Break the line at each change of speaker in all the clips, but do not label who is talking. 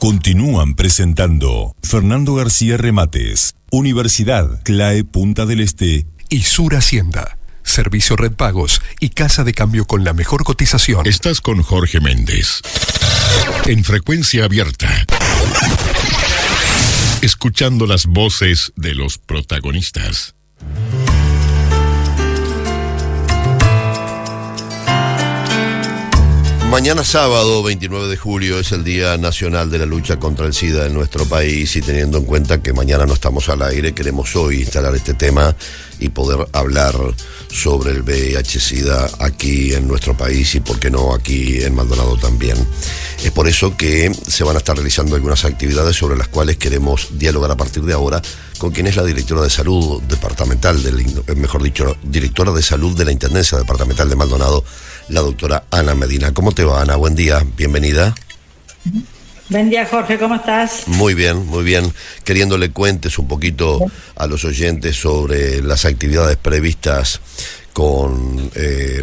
Continúan presentando Fernando García Remates, Universidad CLAE Punta del Este
y Sur Hacienda. Servicio Red Pagos y casa de cambio con la mejor cotización.
Estás con Jorge Méndez en Frecuencia Abierta, escuchando las voces de los protagonistas.
Mañana sábado, 29 de julio, es el Día Nacional de la Lucha contra el SIDA en nuestro país, y teniendo en cuenta que mañana no estamos al aire, queremos hoy instalar este tema y poder hablar sobre el VIH-Sida aquí en nuestro país y, por qué no, aquí en Maldonado también. Es por eso que se van a estar realizando algunas actividades sobre las cuales queremos dialogar a partir de ahora con quien es la directora de salud departamental, directora de salud de la Intendencia Departamental de Maldonado, la doctora Ana Medina. ¿Cómo te va, Ana? Buen día, bienvenida.
Buen día, Jorge, ¿cómo estás?
Muy bien, muy bien. Queriéndole cuentes un poquito a los oyentes sobre las actividades previstas con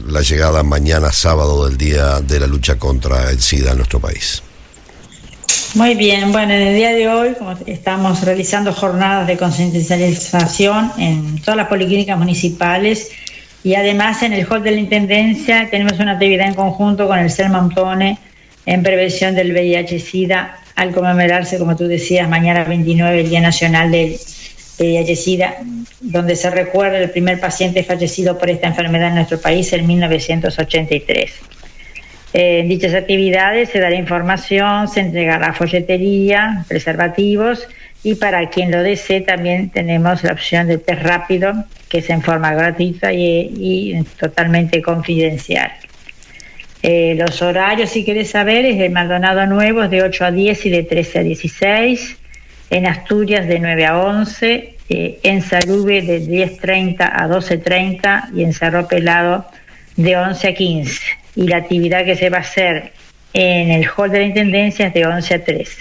la llegada mañana sábado del Día de la Lucha contra el SIDA en nuestro país.
Muy bien, bueno, en el día de hoy como estamos realizando jornadas de concientización en todas las policlínicas municipales, y además en el hall de la Intendencia tenemos una actividad en conjunto con el CERMANTONE en prevención del VIH-Sida, al conmemorarse, como tú decías, mañana 29, el Día Nacional del VIH-Sida, donde se recuerda el primer paciente fallecido por esta enfermedad en nuestro país en 1983. En dichas actividades se dará información, se entregará folletería, preservativos, y para quien lo desee también tenemos la opción de test rápido, que es en forma gratuita y totalmente confidencial. Los horarios, si querés saber, es en Maldonado Nuevo, es de 8 a 10 y de 13 a 16, en Asturias de 9 a 11, en Sarube de 10:30 a 12:30 y en Cerro Pelado de 11 a 15. Y la actividad que se va a hacer en el hall de la Intendencia es de 11 a 13.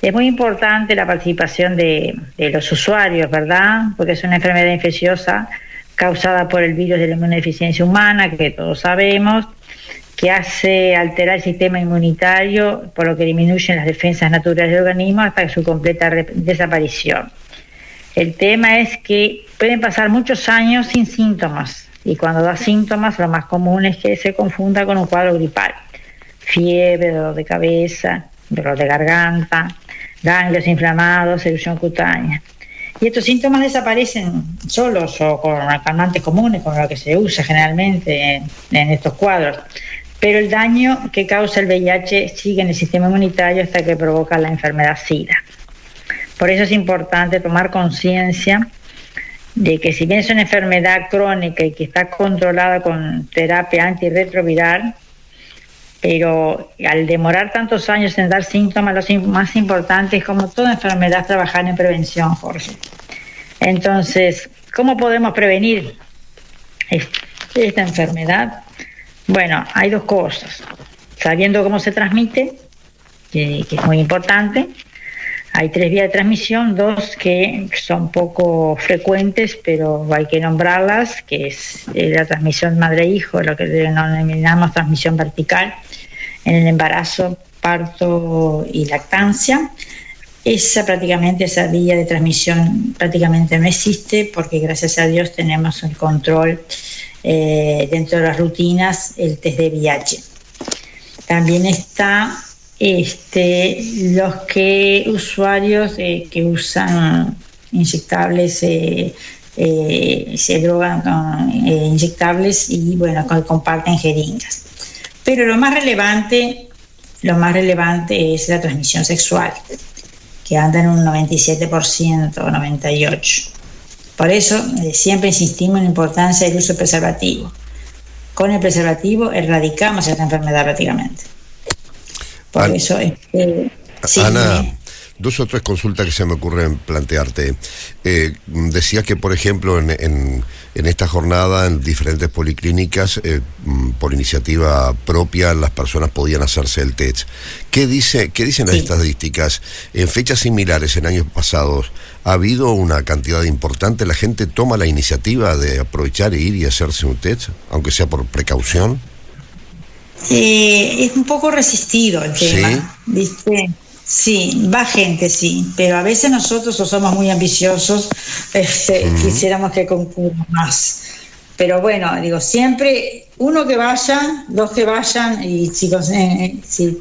Es muy importante la participación de los usuarios, ¿verdad? Porque es una enfermedad infecciosa causada por el virus de la inmunodeficiencia humana, que todos sabemos, que hace alterar el sistema inmunitario, por lo que disminuyen las defensas naturales del organismo hasta su completa desaparición. El tema es que pueden pasar muchos años sin síntomas, y cuando da síntomas lo más común es que se confunda con un cuadro gripal: fiebre, dolor de cabeza, dolor de garganta, ganglios inflamados, erupción cutánea. Y estos síntomas desaparecen solos o con calmantes comunes, con lo que se usa generalmente en estos cuadros. Pero el daño que causa el VIH sigue en el sistema inmunitario hasta que provoca la enfermedad SIDA. Por eso es importante tomar conciencia de que, si bien es una enfermedad crónica y que está controlada con terapia antirretroviral, pero al demorar tantos años en dar síntomas, lo más importante es, como toda enfermedad, trabajar en prevención, Jorge. Entonces, ¿cómo podemos prevenir esta enfermedad? Bueno, hay dos cosas: sabiendo cómo se transmite, que es muy importante. Hay 3 vías de transmisión, 2 que son poco frecuentes, pero hay que nombrarlas, que es la transmisión madre-hijo, lo que denominamos transmisión vertical, en el embarazo, parto y lactancia. Esa vía de transmisión prácticamente no existe, porque gracias a Dios tenemos el control dentro de las rutinas, el test de VIH. También está los usuarios que usan inyectables, se drogan con inyectables y bueno, comparten jeringas. Pero lo más relevante es la transmisión sexual, que anda en un 97% o 98%. Por eso siempre insistimos en la importancia del uso del preservativo. Con el preservativo erradicamos esta enfermedad prácticamente. Por eso sí,
Ana, 2 o 3 consultas que se me ocurren plantearte. Decías que, por ejemplo, en esta jornada, en diferentes policlínicas, por iniciativa propia, las personas podían hacerse el test. ¿Qué dicen las estadísticas? En fechas similares, en años pasados, ¿ha habido una cantidad importante? ¿La gente toma la iniciativa de aprovechar e ir y hacerse un test, aunque sea por precaución?
Es un poco resistido el tema, ¿viste? Sí, va gente, sí, pero a veces nosotros somos muy ambiciosos, quisiéramos que concurran más. Pero bueno, digo, siempre uno que vaya, dos que vayan, y si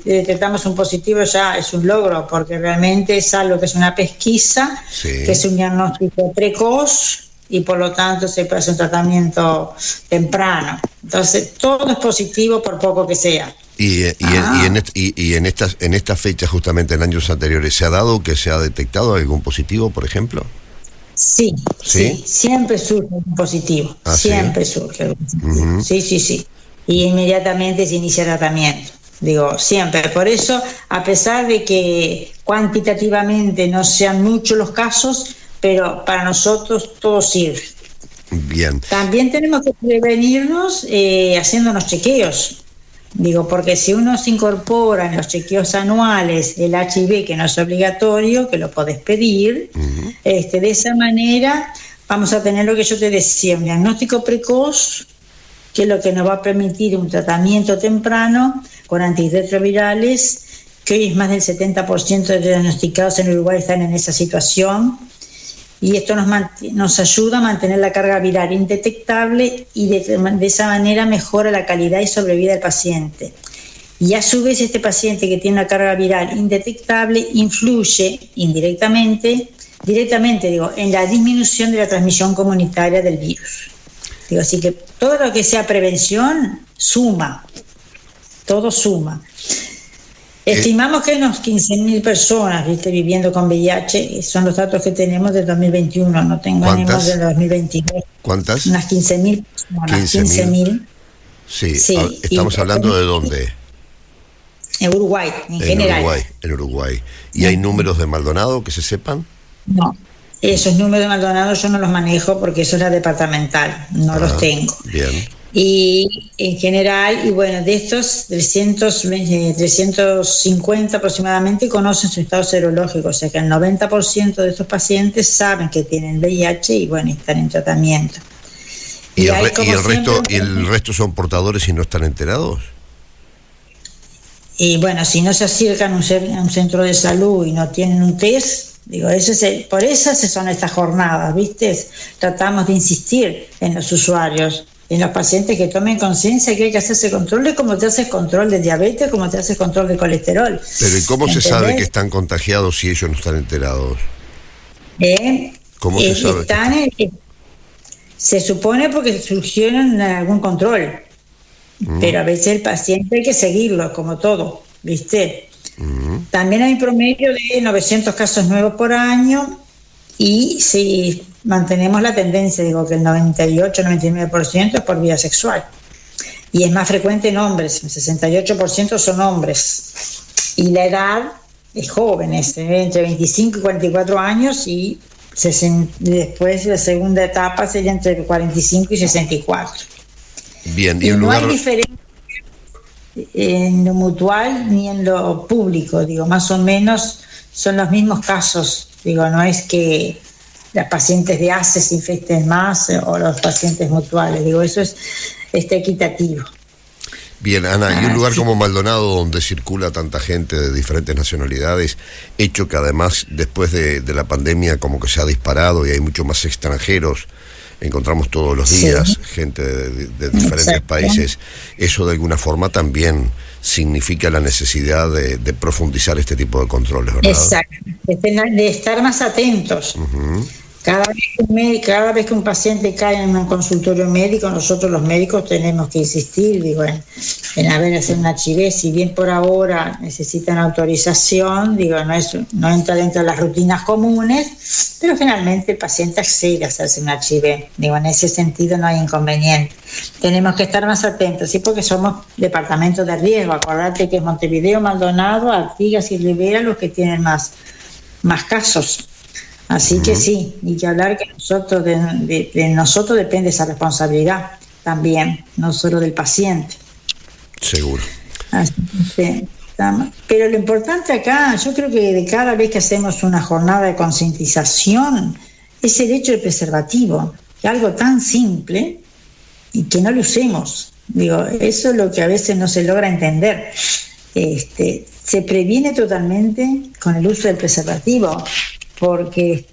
detectamos un positivo ya es un logro, porque realmente es algo que es una pesquisa, que es un diagnóstico precoz, y por lo tanto se puede hacer un tratamiento temprano. Entonces, todo es positivo por poco que sea.
Y en estas fechas, justamente en años anteriores, ¿se ha dado que se ha detectado algún positivo, por ejemplo?
Sí, siempre surge un positivo, siempre surge un positivo. Sí. Y inmediatamente se inicia el tratamiento. Digo, siempre. Por eso, a pesar de que cuantitativamente no sean muchos los casos, pero para nosotros todo sirve.
Bien.
También tenemos que prevenirnos haciéndonos chequeos. Digo, porque si uno se incorpora en los chequeos anuales el HIV, que no es obligatorio, que lo podés pedir, de esa manera vamos a tener lo que yo te decía, un diagnóstico precoz, que es lo que nos va a permitir un tratamiento temprano con antirretrovirales, que hoy es más del 70% de diagnosticados en Uruguay están en esa situación. Y esto nos ayuda a mantener la carga viral indetectable y de esa manera mejora la calidad y sobrevida del paciente. Y a su vez este paciente que tiene una carga viral indetectable influye directamente en la disminución de la transmisión comunitaria del virus. Así que todo lo que sea prevención suma, todo suma. Estimamos que hay unos 15.000 personas viviendo con VIH, son los datos que tenemos de 2021, no tenemos de 2022.
¿Cuántas?
Unas 15.000 personas. 15.000.
Sí. ¿Estamos hablando de dónde?
En Uruguay, en general.
En Uruguay. ¿Y hay números de Maldonado que se sepan?
No, esos números de Maldonado yo no los manejo porque eso es la departamental, no los tengo.
Bien.
Y en general, y bueno, de estos 350 aproximadamente conocen su estado serológico, o sea que el 90% de estos pacientes saben que tienen VIH y bueno, están en tratamiento.
¿Y el resto son portadores y no están enterados?
Y bueno, si no se acercan a un centro de salud y no tienen un test, por eso son estas jornadas, ¿viste? Tratamos de insistir en los usuarios, en los pacientes que tomen conciencia que hay que hacerse controles como te haces control de diabetes, como te haces control de colesterol.
Pero ¿y cómo se sabe que están contagiados si ellos no están enterados? ¿Cómo se sabe? Se supone porque surgieron en algún control, pero a veces el paciente hay que seguirlo, como todo, ¿viste? También hay un promedio de 900 casos nuevos por año y si mantenemos la tendencia, que el 98-99% es por vía sexual. Y es más frecuente en hombres, el 68% son hombres. Y la edad es jóvenes, entre 25 y 44 años, y después la segunda etapa sería entre 45 y 64. Bien,
y no hay diferencia en lo mutual ni en lo público, más o menos son los mismos casos, no es que las pacientes de ACE se infecten más o los pacientes mutuales, eso es equitativo.
Bien, Ana, y un lugar como Maldonado, donde circula tanta gente de diferentes nacionalidades, hecho que además después de la pandemia como que se ha disparado y hay mucho más extranjeros, encontramos todos los días gente de diferentes países, eso de alguna forma también significa la necesidad de profundizar este tipo de controles, ¿verdad?
Exacto, de estar más atentos. Cada vez que un paciente cae en un consultorio médico, nosotros los médicos tenemos que insistir, en hacer un HIV, si bien por ahora necesitan autorización, no entra dentro de las rutinas comunes, pero generalmente el paciente accede a hacerse un HIV, en ese sentido no hay inconveniente. Tenemos que estar más atentos, sí, porque somos departamentos de riesgo, acordate que es Montevideo, Maldonado, Artigas y Rivera los que tienen más casos. Así que sí, y que hablar que nosotros de nosotros depende esa responsabilidad también, no solo del paciente.
Seguro.
Así que, pero lo importante acá, yo creo que de cada vez que hacemos una jornada de concientización, es el hecho del preservativo, que algo tan simple y que no lo usemos. Eso es lo que a veces no se logra entender. se previene totalmente con el uso del preservativo, porque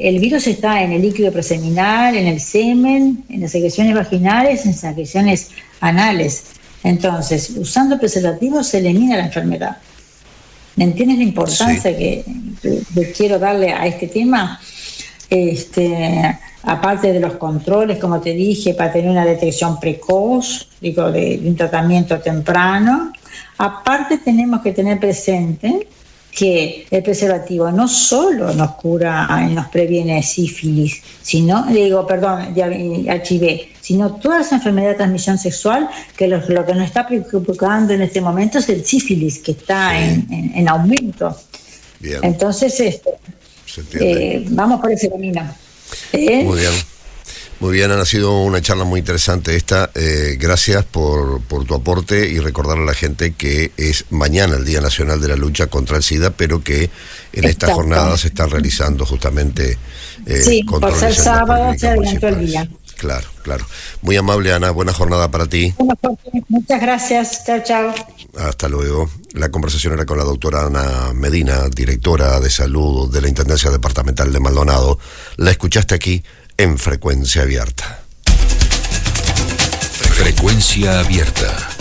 el virus está en el líquido preseminal, en el semen, en las secreciones vaginales, en las secreciones anales. Entonces, usando preservativo se elimina la enfermedad. ¿Me entiendes la importancia que quiero darle a este tema? Aparte de los controles, como te dije, para tener una detección precoz, de un tratamiento temprano. Aparte tenemos que tener presente que el preservativo no solo nos cura y nos previene sífilis, HIV, sino todas las enfermedades de transmisión sexual, que lo que nos está preocupando en este momento es el sífilis, que está en aumento. Bien. Entonces, vamos por ese camino.
Muy bien. Muy bien, ha sido una charla muy interesante esta. Gracias por tu aporte y recordarle a la gente que es mañana el Día Nacional de la Lucha contra el SIDA, pero que en esta jornada se están realizando justamente
por ser sábado se adelantó el día.
Claro. Muy amable, Ana. Buena jornada para ti.
Muchas gracias. Chao.
Hasta luego. La conversación era con la doctora Ana Medina, directora de salud de la Intendencia Departamental de Maldonado. La escuchaste aquí en Frecuencia Abierta.
Frecuencia Abierta.